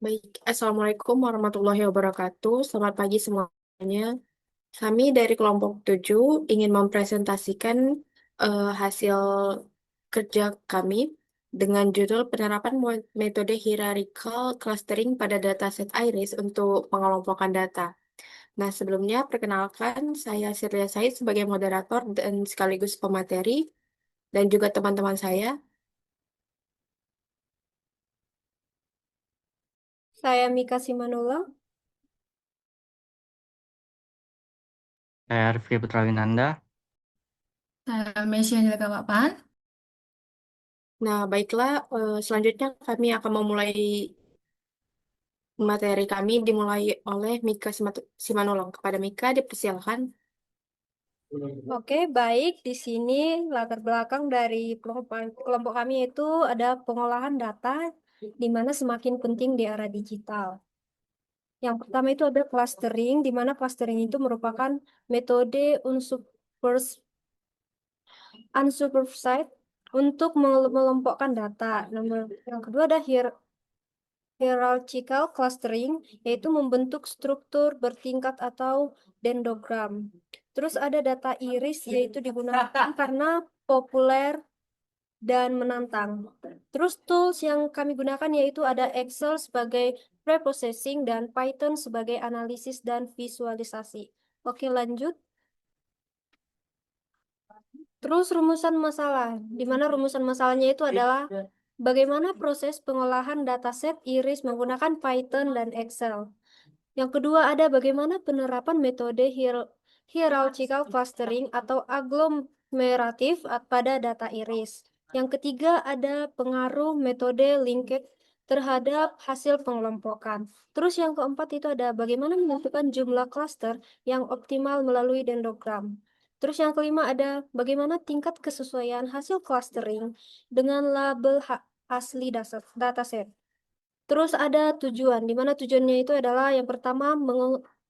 Baik, Assalamualaikum warahmatullahi wabarakatuh. Selamat pagi semuanya. Kami dari kelompok 7 ingin mempresentasikan hasil kerja kami dengan judul penerapan metode hierarchical clustering pada dataset Iris untuk pengelompokan data. Nah, sebelumnya perkenalkan saya Sirlia Said sebagai moderator dan sekaligus pemateri dan juga teman-teman saya. Saya Mika Simanula. Saya Rifki Putra-Winanda. Saya Mesya Angela Papan. Nah, baiklah, selanjutnya kami akan memulai materi kami dimulai oleh Mika Simanulong. Kepada Mika dipersilakan. Oke, baik. Di sini latar belakang dari kelompok kami itu ada pengolahan data, di mana semakin penting di era digital. Yang pertama itu ada clustering, di mana clustering itu merupakan metode unsupervised untuk mengelompokkan data. Yang kedua ada hierarchical clustering, yaitu membentuk struktur bertingkat atau dendrogram. Terus ada data iris, yaitu digunakan karena populer dan menantang. Terus tools yang kami gunakan yaitu ada Excel sebagai preprocessing dan Python sebagai analisis dan visualisasi. Oke, lanjut. Terus rumusan masalah, di mana rumusan masalahnya itu adalah bagaimana proses pengolahan dataset iris menggunakan Python dan Excel. Yang kedua ada bagaimana penerapan metode hierarchical clustering atau aglomeratif pada data iris. Yang ketiga ada pengaruh metode linked terhadap hasil pengelompokan. Terus yang keempat itu ada bagaimana menentukan jumlah cluster yang optimal melalui dendrogram. Terus yang kelima ada bagaimana tingkat kesesuaian hasil clustering dengan label asli dataset. Terus ada tujuan, di mana tujuannya itu adalah yang pertama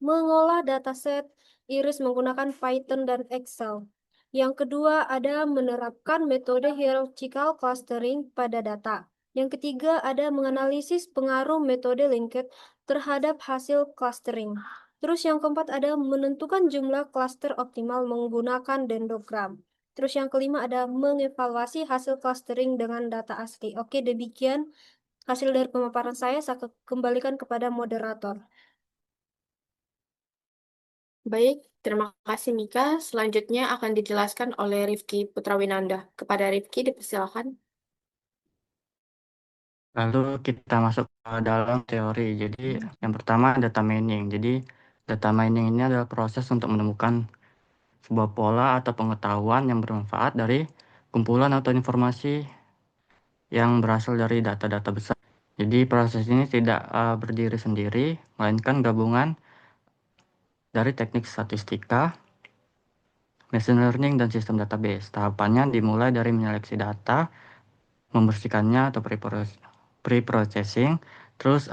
mengolah dataset iris menggunakan Python dan Excel. Yang kedua ada menerapkan metode hierarchical clustering pada data. Yang ketiga ada menganalisis pengaruh metode linked terhadap hasil clustering. Terus yang keempat ada menentukan jumlah cluster optimal menggunakan dendrogram. Terus yang kelima ada mengevaluasi hasil clustering dengan data asli. Oke, demikian hasil dari pemaparan saya kembalikan kepada moderator. Baik, terima kasih Mika. Selanjutnya akan dijelaskan oleh Rifki Putrawinanda. Kepada Rifki dipersilakan. Lalu kita masuk ke dalam teori. Jadi yang pertama data mining. Jadi data mining ini adalah proses untuk menemukan sebuah pola atau pengetahuan yang bermanfaat dari kumpulan atau informasi yang berasal dari data-data besar. Jadi proses ini tidak berdiri sendiri, melainkan gabungan dari teknik statistika, machine learning, dan sistem database. Tahapannya dimulai dari menyeleksi data, membersihkannya atau pre-processing, terus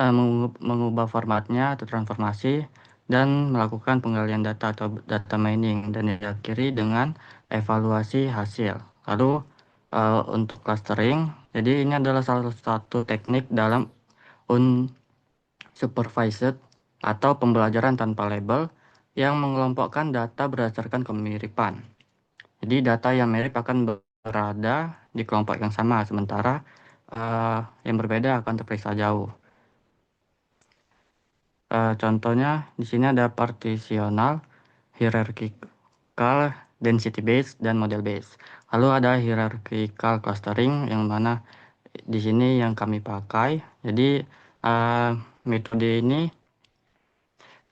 mengubah formatnya atau transformasi, dan melakukan penggalian data atau data mining, dan diakhiri dengan evaluasi hasil. Lalu untuk clustering, jadi ini adalah salah satu teknik dalam unsupervised atau pembelajaran tanpa label yang mengelompokkan data berdasarkan kemiripan. Jadi data yang mirip akan berada di kelompok yang sama, sementara yang berbeda akan terperiksa jauh. Contohnya di sini ada partitional, hierarchical, density based, dan model based. Lalu ada hierarchical clustering yang mana di sini yang kami pakai. Jadi metode ini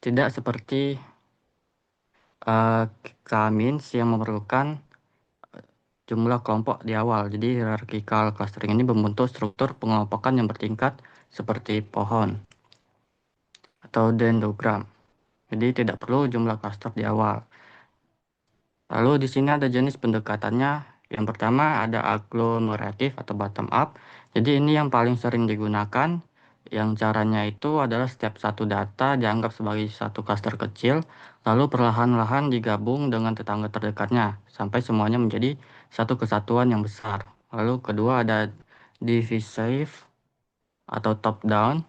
tidak seperti K-means yang memerlukan jumlah kelompok di awal. Jadi hierarchical clustering ini membentuk struktur pengelompokan yang bertingkat seperti pohon atau dendrogram. Jadi tidak perlu jumlah cluster di awal. Lalu di sini ada jenis pendekatannya. Yang pertama ada aglomeratif atau bottom up. Jadi ini yang paling sering digunakan. Yang caranya itu adalah setiap satu data dianggap sebagai satu cluster kecil, lalu perlahan-lahan digabung dengan tetangga terdekatnya sampai semuanya menjadi satu kesatuan yang besar. Lalu kedua ada divisive atau top down.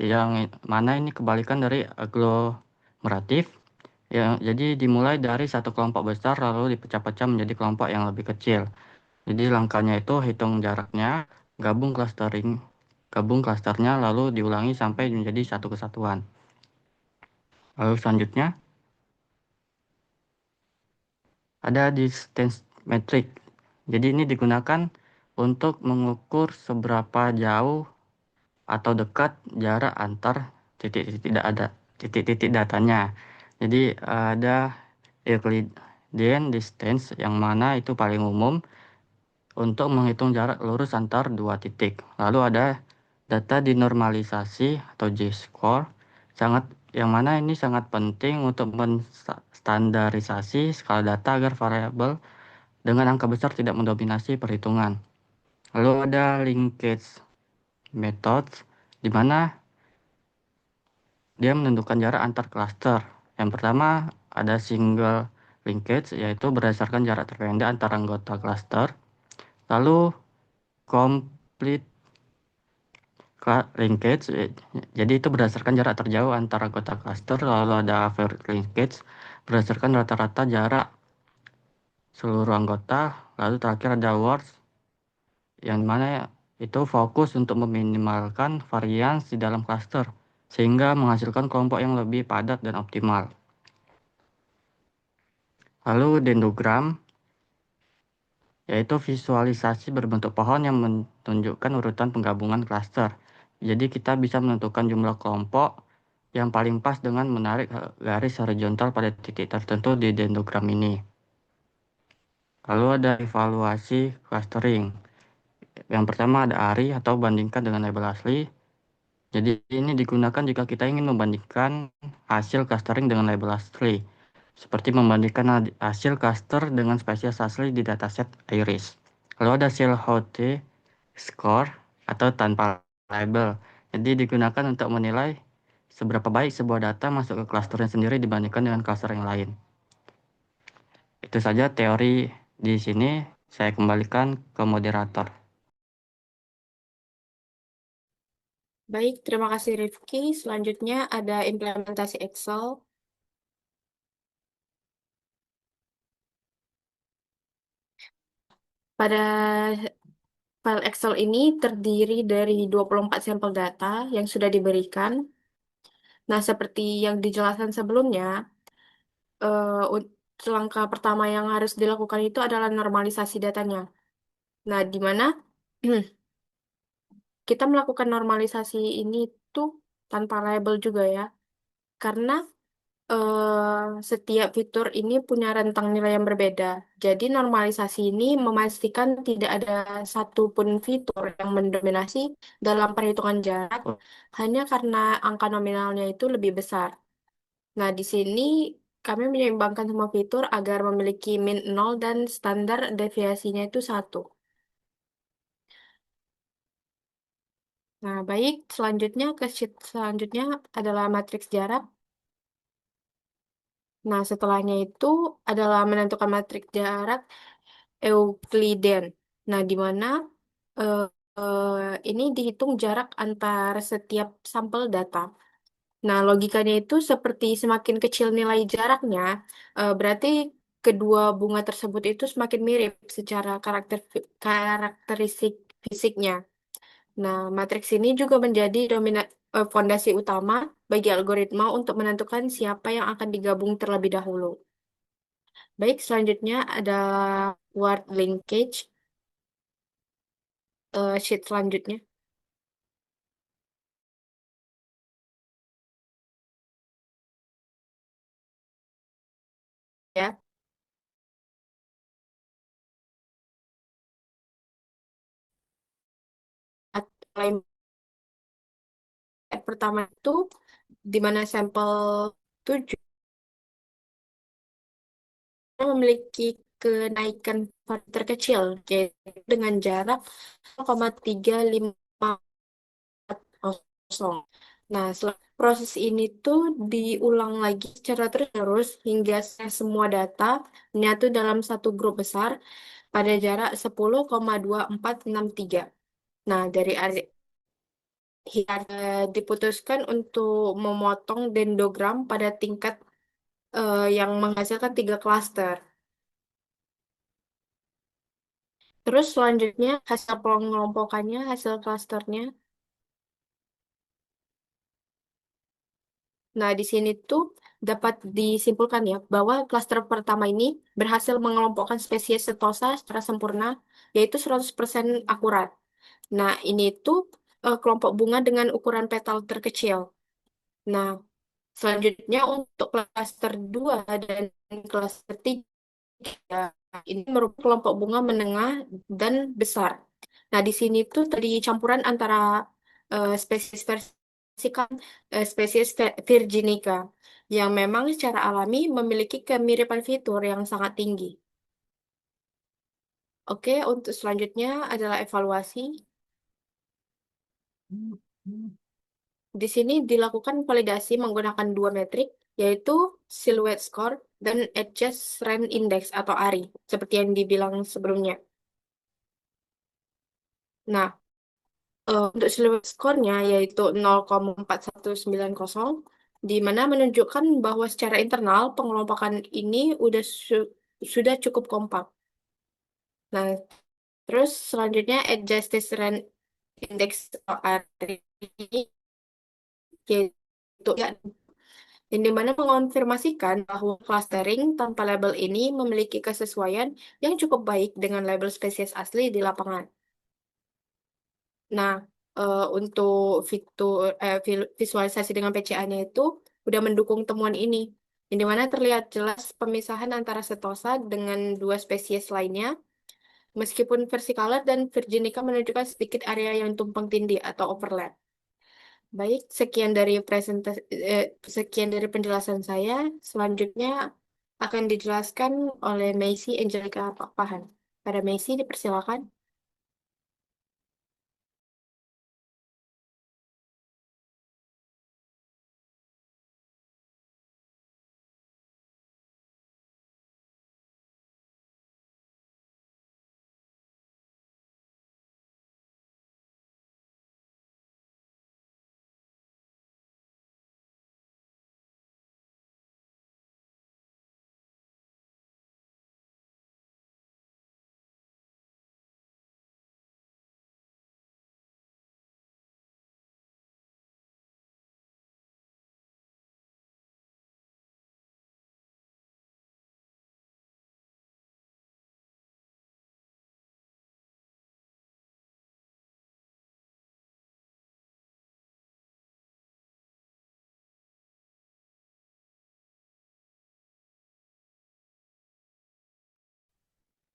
yang mana ini kebalikan dari aglomeratif. Ya, jadi dimulai dari satu kelompok besar lalu dipecah-pecah menjadi kelompok yang lebih kecil. Jadi langkahnya itu hitung jaraknya, gabung gabung klasternya lalu diulangi sampai menjadi satu kesatuan. Lalu selanjutnya ada distance metric. Jadi ini digunakan untuk mengukur seberapa jauh atau dekat jarak antar titik-titik datanya. Jadi ada Euclidean distance yang mana itu paling umum untuk menghitung jarak lurus antar dua titik. Lalu ada data dinormalisasi atau J-score, yang mana ini sangat penting untuk menstandarisasi skala data agar variabel dengan angka besar tidak mendominasi perhitungan. Lalu ada linkage methods, di mana dia menentukan jarak antar cluster. Yang pertama ada single linkage, yaitu berdasarkan jarak terpendek antara anggota cluster. Lalu complete linkage, jadi itu berdasarkan jarak terjauh antara anggota cluster. Lalu ada average linkage berdasarkan rata-rata jarak seluruh anggota. Lalu terakhir ada worst, yang mana itu fokus untuk meminimalkan varians di dalam cluster sehingga menghasilkan kelompok yang lebih padat dan optimal. Lalu dendrogram, yaitu visualisasi berbentuk pohon yang menunjukkan urutan penggabungan klaster. Jadi kita bisa menentukan jumlah kelompok yang paling pas dengan menarik garis horizontal pada titik tertentu di dendrogram ini. Lalu ada evaluasi clustering. Yang pertama ada ARI atau bandingkan dengan label asli. Jadi ini digunakan jika kita ingin membandingkan hasil clustering dengan label asli, seperti membandingkan hasil cluster dengan spesies asli di dataset IRIS. Lalu ada Silhouette score atau tanpa label. Jadi digunakan untuk menilai seberapa baik sebuah data masuk ke clusternya sendiri dibandingkan dengan cluster yang lain. Itu saja teori di sini. Saya kembalikan ke moderator. Baik, terima kasih Rifki. Selanjutnya ada implementasi Excel. Pada file Excel ini terdiri dari 24 sampel data yang sudah diberikan. Nah, seperti yang dijelaskan sebelumnya, langkah pertama yang harus dilakukan itu adalah normalisasi datanya. Nah, di mana kita melakukan normalisasi ini tuh tanpa label juga ya, karena setiap fitur ini punya rentang nilai yang berbeda. Jadi normalisasi ini memastikan tidak ada satupun fitur yang mendominasi dalam perhitungan jarak hanya karena angka nominalnya itu lebih besar. Nah, di sini kami menyeimbangkan semua fitur agar memiliki min 0 dan standar deviasinya itu 1. Nah, baik, selanjutnya ke sheet selanjutnya adalah matriks jarak. Nah, setelahnya itu adalah menentukan matriks jarak Euclidean. Nah, di mana eh, eh, ini dihitung jarak antar setiap sampel data. Nah, logikanya itu seperti semakin kecil nilai jaraknya, berarti kedua bunga tersebut itu semakin mirip secara karakteristik fisiknya. Nah, matriks ini juga menjadi fondasi utama bagi algoritma untuk menentukan siapa yang akan digabung terlebih dahulu. Baik, selanjutnya ada word linkage, sheet selanjutnya. Ya, mulai pertama itu di mana sampel 7 memiliki kenaikan terkecil, yaitu dengan jarak 0,350. Nah, proses ini tuh diulang lagi secara terus hingga semua data menyatu dalam satu grup besar pada jarak 10,2463. Nah, diputuskan untuk memotong dendrogram pada tingkat yang menghasilkan 3 klaster. Terus selanjutnya hasil pengelompokannya, hasil klasternya. Nah, di sini tuh dapat disimpulkan ya bahwa klaster pertama ini berhasil mengelompokkan spesies Setosa secara sempurna, yaitu 100% akurat. Nah, ini tuh kelompok bunga dengan ukuran petal terkecil. Nah, selanjutnya untuk klaster 2 dan klaster 3 ini merupakan kelompok bunga menengah dan besar. Nah, di sini tuh tadi campuran antara spesies versikan, spesies virginica yang memang secara alami memiliki kemiripan fitur yang sangat tinggi. Oke, untuk selanjutnya adalah evaluasi. Di sini dilakukan validasi menggunakan 2 metrik, yaitu Silhouette Score dan Adjust Range Index atau ARI, seperti yang dibilang sebelumnya. Nah, untuk silhouette score-nya yaitu 0,4190, di mana menunjukkan bahwa secara internal pengelompokan ini sudah cukup kompak. Nah, terus selanjutnya Adjusted Range Index atau ARI, yaitu ya, yang dimana mengonfirmasikan bahwa clustering tanpa label ini memiliki kesesuaian yang cukup baik dengan label spesies asli di lapangan. Nah, untuk visualisasi dengan PCA-nya itu udah mendukung temuan ini, yang dimana terlihat jelas pemisahan antara setosa dengan 2 spesies lainnya, meskipun versicolor dan virginica menunjukkan sedikit area yang tumpang tindih atau overlap. Baik, sekian dari penjelasan saya. Selanjutnya akan dijelaskan oleh Maisy Angelica Pahan. Pada Maisy, dipersilakan.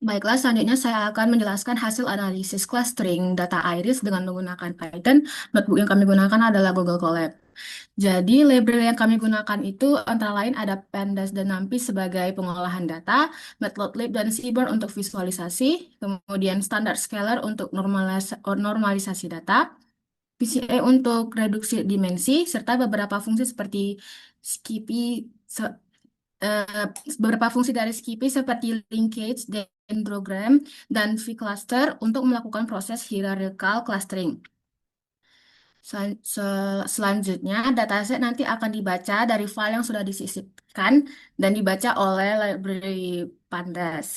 Baiklah, selanjutnya saya akan menjelaskan hasil analisis clustering data iris dengan menggunakan Python. Notebook yang kami gunakan adalah Google Colab. Jadi, library yang kami gunakan itu antara lain ada Pandas dan NumPy sebagai pengolahan data, Matplotlib dan Seaborn untuk visualisasi, kemudian Standard Scalar untuk normalisasi data, PCA untuk reduksi dimensi, serta beberapa fungsi seperti Skippy, eh, beberapa fungsi dari Skippy seperti linkage, dendrogram, dan vcluster untuk melakukan proses hierarchical clustering. Selanjutnya, dataset nanti akan dibaca dari file yang sudah disisipkan dan dibaca oleh library Pandas.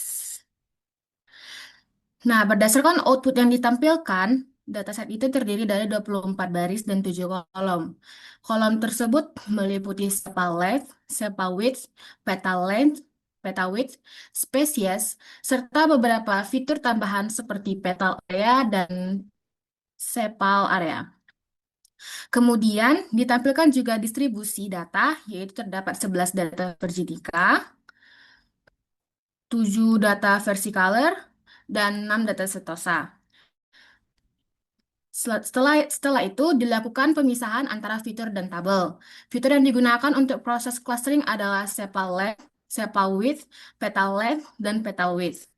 Nah, berdasarkan output yang ditampilkan, dataset itu terdiri dari 24 baris dan 7 kolom. Kolom tersebut meliputi sepal length, sepal width, petal length, peta width, spesies, serta beberapa fitur tambahan seperti petal area dan sepal area. Kemudian ditampilkan juga distribusi data, yaitu terdapat 11 data Virginica, 7 data versicolor, dan 6 data setosa. Setelah itu dilakukan pemisahan antara fitur dan tabel. Fitur yang digunakan untuk proses clustering adalah sepal length, sepal width, petal length, dan petal width.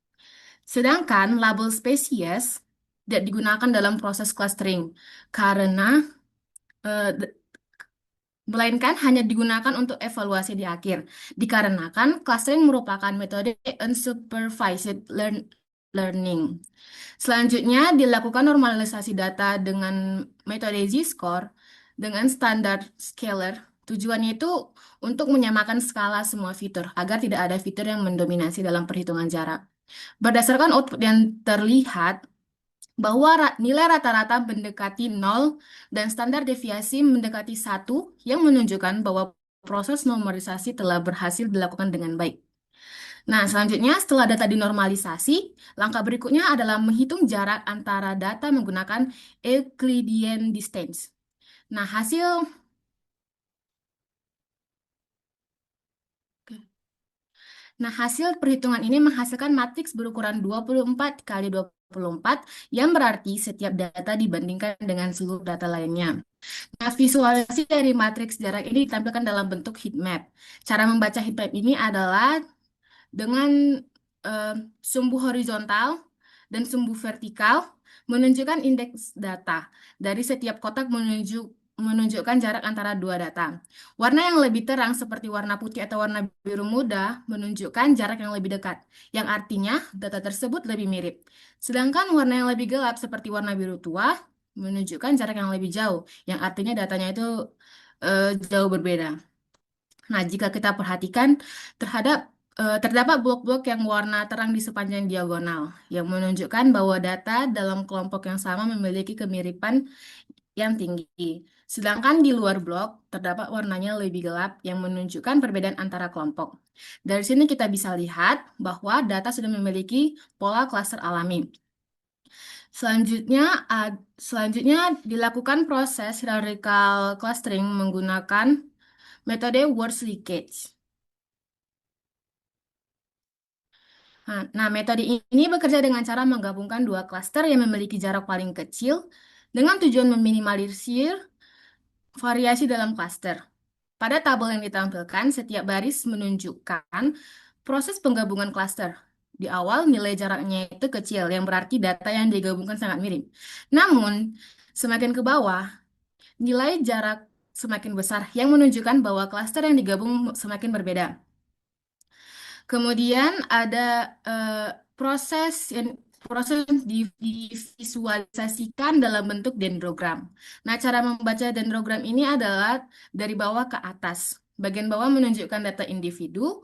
Sedangkan label spesies tidak digunakan dalam proses clustering karena eh, melainkan hanya digunakan untuk evaluasi di akhir. Dikarenakan clustering merupakan metode unsupervised learning. Selanjutnya, dilakukan normalisasi data dengan metode Z-score dengan standar scalar. Tujuannya itu untuk menyamakan skala semua fitur agar tidak ada fitur yang mendominasi dalam perhitungan jarak. Berdasarkan output yang terlihat, bahwa nilai rata-rata mendekati 0 dan standar deviasi mendekati 1 yang menunjukkan bahwa proses normalisasi telah berhasil dilakukan dengan baik. Nah, selanjutnya setelah data dinormalisasi, langkah berikutnya adalah menghitung jarak antara data menggunakan Euclidean distance. Nah, hasil perhitungan ini menghasilkan matriks berukuran 24 kali 24 yang berarti setiap data dibandingkan dengan seluruh data lainnya. Nah, visualisasi dari matriks jarak ini ditampilkan dalam bentuk heat map. Cara membaca heat map ini adalah dengan eh, sumbu horizontal dan sumbu vertikal menunjukkan indeks data. Dari setiap kotak menunjukkan jarak antara dua data. Warna yang lebih terang seperti warna putih atau warna biru muda menunjukkan jarak yang lebih dekat, yang artinya data tersebut lebih mirip. Sedangkan warna yang lebih gelap seperti warna biru tua menunjukkan jarak yang lebih jauh, yang artinya datanya itu jauh berbeda. Nah, jika kita perhatikan terdapat blok-blok yang warna terang di sepanjang diagonal, yang menunjukkan bahwa data dalam kelompok yang sama memiliki kemiripan yang tinggi. Sedangkan di luar blok terdapat warnanya lebih gelap yang menunjukkan perbedaan antara kelompok. Dari sini kita bisa lihat bahwa data sudah memiliki pola klaster alami. Selanjutnya, selanjutnya dilakukan proses hierarchical clustering menggunakan metode Worst Leakage. Nah, metode ini bekerja dengan cara menggabungkan dua klaster yang memiliki jarak paling kecil dengan tujuan meminimalisir variasi dalam klaster. Pada tabel yang ditampilkan, setiap baris menunjukkan proses penggabungan klaster. Di awal, nilai jaraknya itu kecil, yang berarti data yang digabungkan sangat mirip. Namun, semakin ke bawah, nilai jarak semakin besar, yang menunjukkan bahwa klaster yang digabung semakin berbeda. Kemudian ada proses divisualisasikan dalam bentuk dendrogram. Nah, cara membaca dendrogram ini adalah dari bawah ke atas. Bagian bawah menunjukkan data individu,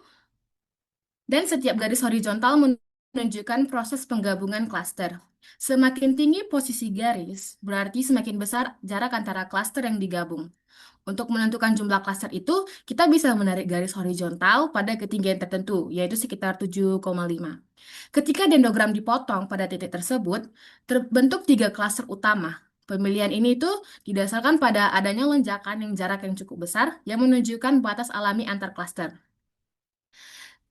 dan setiap garis horizontal menunjukkan proses penggabungan klaster. Semakin tinggi posisi garis, berarti semakin besar jarak antara klaster yang digabung. Untuk menentukan jumlah klaster itu, kita bisa menarik garis horizontal pada ketinggian tertentu, yaitu sekitar 7,5. Ketika dendrogram dipotong pada titik tersebut, terbentuk 3 klaster utama. Pemilihan ini itu didasarkan pada adanya lonjakan yang jarak yang cukup besar yang menunjukkan batas alami antar klaster.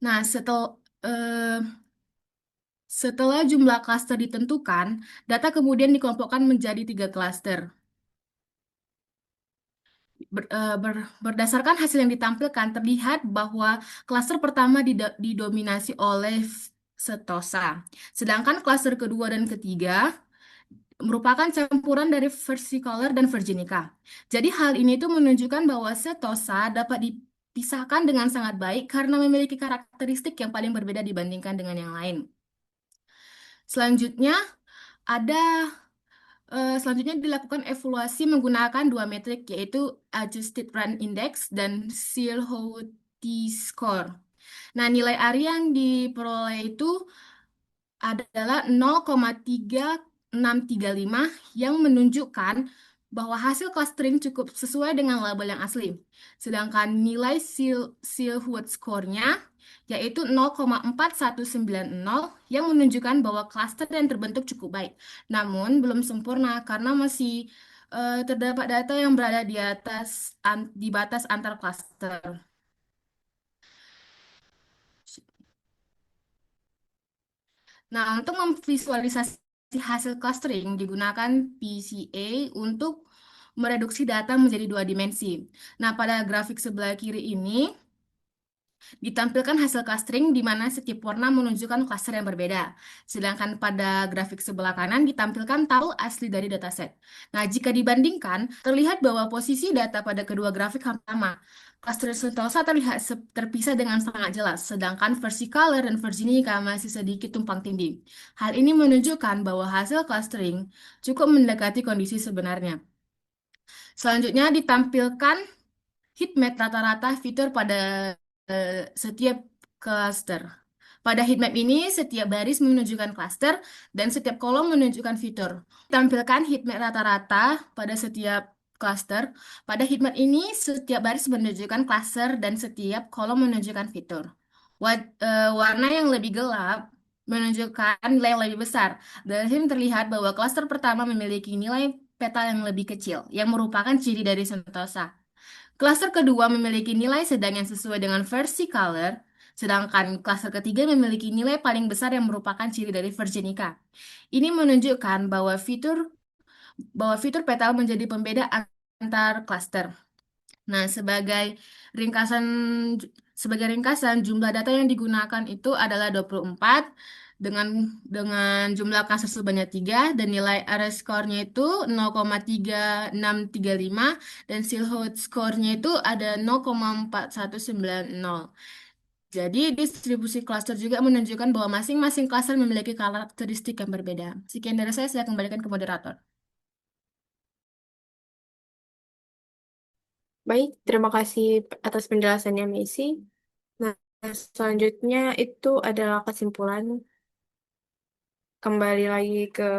Nah, setelah jumlah klaster ditentukan, data kemudian dikelompokkan menjadi 3 klaster. Berdasarkan hasil yang ditampilkan, terlihat bahwa klaster pertama didominasi oleh setosa, sedangkan klaster kedua dan ketiga merupakan campuran dari versicolor dan virginica. Jadi hal ini tuh menunjukkan bahwa setosa dapat dipisahkan dengan sangat baik karena memiliki karakteristik yang paling berbeda dibandingkan dengan yang lain. Selanjutnya ada Selanjutnya dilakukan evaluasi menggunakan dua metrik, yaitu Adjusted Rand Index dan Silhouette Score. Nah, nilai ARI yang diperoleh itu adalah 0,3635 yang menunjukkan bahwa hasil clustering cukup sesuai dengan label yang asli. Sedangkan nilai Silhouette Score-nya yaitu 0,4190 yang menunjukkan bahwa klaster yang terbentuk cukup baik. Namun belum sempurna karena masih terdapat data yang berada di batas antar klaster. Nah, untuk memvisualisasi hasil clustering digunakan PCA untuk mereduksi data menjadi dua dimensi. Nah, pada grafik sebelah kiri ini Ditampilkan hasil clustering di mana setiap warna menunjukkan klaster yang berbeda. Sedangkan pada grafik sebelah kanan ditampilkan tabel asli dari dataset. Nah, jika dibandingkan, terlihat bahwa posisi data pada kedua grafik hampir sama. Klaster Sentosa terlihat terpisah dengan sangat jelas, sedangkan versi Color dan versi Nika masih sedikit tumpang tindih. Hal ini menunjukkan bahwa hasil clustering cukup mendekati kondisi sebenarnya. Selanjutnya ditampilkan heat map rata-rata fitur pada setiap cluster. Pada heatmap ini, setiap baris menunjukkan cluster dan setiap kolom menunjukkan fitur. Tampilkan heatmap rata-rata pada setiap cluster. Pada heatmap ini, setiap baris menunjukkan cluster dan setiap kolom menunjukkan fitur. Warna yang lebih gelap menunjukkan nilai yang lebih besar. Dari sini terlihat bahwa cluster pertama memiliki nilai peta yang lebih kecil, yang merupakan ciri dari Sentosa. Klaster kedua memiliki nilai sedang yang sesuai dengan versi color, sedangkan klaster ketiga memiliki nilai paling besar yang merupakan ciri dari Virginica. Ini menunjukkan bahwa fitur peta menjadi pembeda antar klaster. Nah, ringkasan sebagai ringkasan jumlah data yang digunakan itu adalah 24 dengan jumlah kasus sebanyak 3 dan nilai R score-nya itu 0,3635 dan Silhouette score-nya itu ada 0,4190. Jadi, distribusi klaster juga menunjukkan bahwa masing-masing klaster memiliki karakteristik yang berbeda. Sekian dari saya kembalikan ke moderator. Baik, terima kasih atas penjelasannya, Messi. Nah, selanjutnya itu adalah kesimpulan. Kembali lagi ke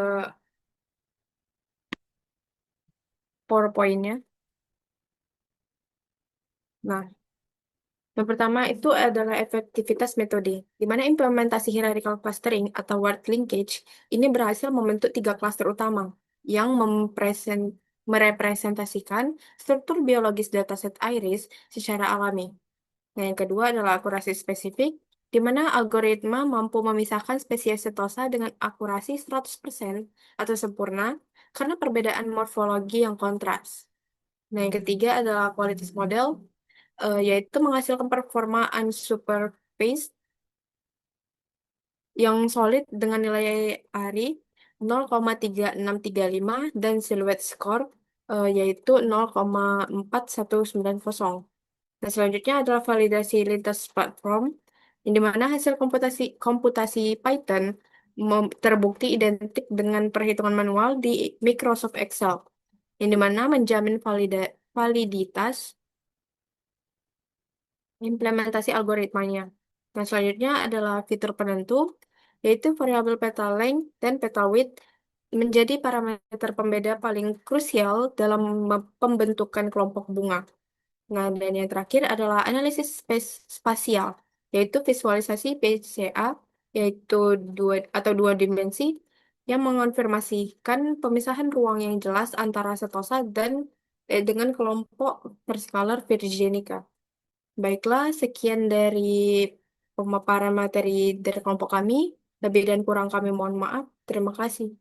PowerPoint-nya. Nah, yang pertama itu adalah efektivitas metode, di mana implementasi hierarchical clustering atau word linkage ini berhasil membentuk 3 klaster utama yang merepresentasikan struktur biologis dataset iris secara alami. Nah, yang kedua adalah akurasi spesifik, di mana algoritma mampu memisahkan spesies setosa dengan akurasi 100% atau sempurna karena perbedaan morfologi yang kontras. Nah, yang ketiga adalah qualities model, yaitu menghasilkan performa unsupervised yang solid dengan nilai ARI 0,3635 dan silhouette score yaitu 0,4190. Nah, selanjutnya adalah validasi lintas platform, yang dimana hasil komputasi Python terbukti identik dengan perhitungan manual di Microsoft Excel, yang dimana menjamin validitas implementasi algoritmanya. Nah, selanjutnya adalah fitur penentu, yaitu variabel peta length dan peta width menjadi parameter pembeda paling krusial dalam pembentukan kelompok bunga. Nah, dan yang terakhir adalah analisis spasial, yaitu visualisasi PCA, yaitu dua dimensi yang mengonfirmasikan pemisahan ruang yang jelas antara setosa dan dengan kelompok perscalar Virginica. Baiklah, sekian dari pemaparan materi dari kelompok kami. Lebih dan kurang kami mohon maaf. Terima kasih.